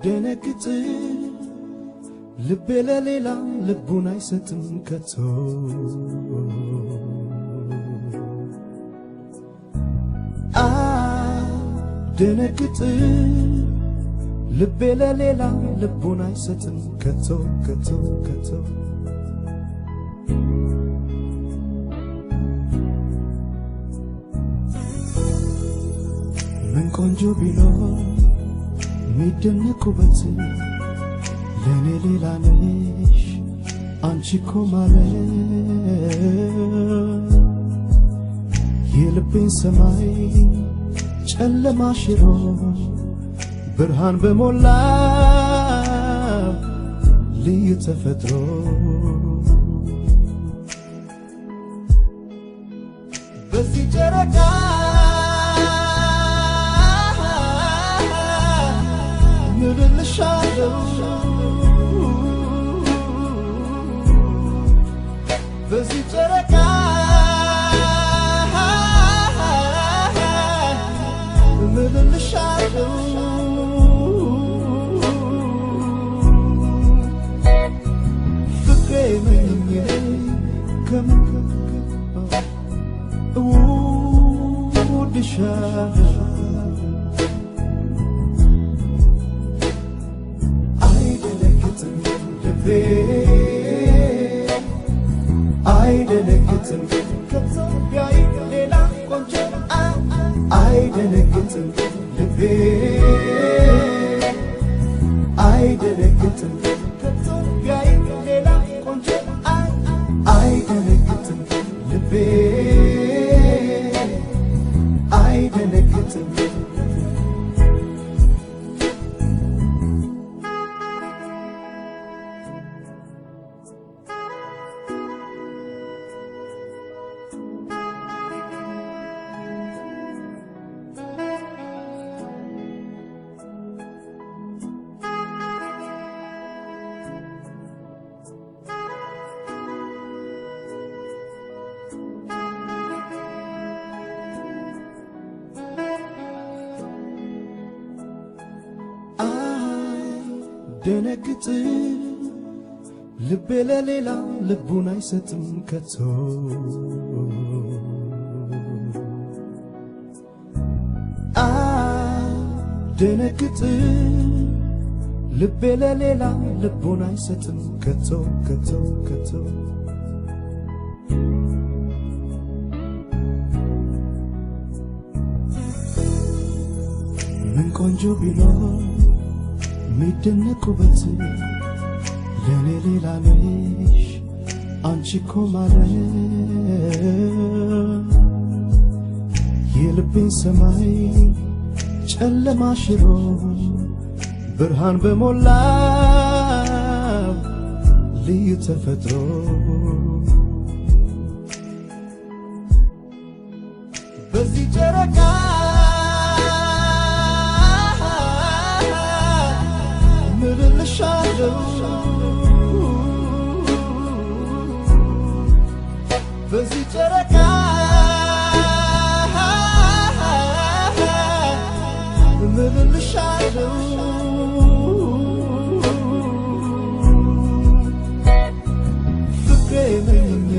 ደነግጥ ልቤ ለሌላ ልቡን አይሰጥም ከቶ ደነግጥ ልቤ ለሌላ ልቡን አይሰጥም ከቶ ከቶ ከቶ ምን ቆንጆ ቢኖር ሚደነቁበት ለኔ ሌላ ነሽ አንቺ እኮ ማለት የልቤን ሰማይ ጨለማ ሽሮ ብርሃን በሞላ ልዩ ተፈጥሮ በዚህ ጨረቃ ምልልሻለሁ በዚህ ጨረቃ ምልልሻለሁ ፍቅሬ መኝኜ እወድሻለሁ አይደነግጥም ልቤ አይደነግጥም ከኢትዮጵያ ሌላ ቆንጆ አይደነግጥም ልቤ አይደነግጥም ከኢትዮጵያ ሌላ ቆንጆ አይደነግጥም ልቤ አይደነግጥም ደነግጥ ልቤ ለሌላ ልቡን አይሰጥም ከቶ ደነግጥ ልቤ ለሌላ ልቡን አይሰጥም ከቶ ከቶ ከቶ ምን ቆንጆ ቢኖር ሚደነቁበት ለኔ ሌላ ነሽ አንቺ እኮ ማለት የልቤን ሰማይ ጨለማ ሽሮ ብርሃን በሞላ ልዩ ተፈጥሮ በዚህ ጨረቃ ምልልሻለሁ በዚህ ጨረቃ ምልልሻለሁ ፍቅሬ መኝኜ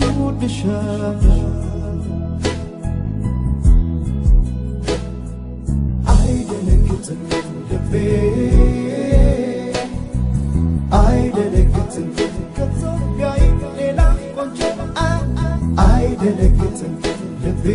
እወድሻለሁ አይደነግጥም ልቤ አይደነግጥም ከኢትዮጵያ ሌላ ቆንጆ አይደነግጥም ልቤ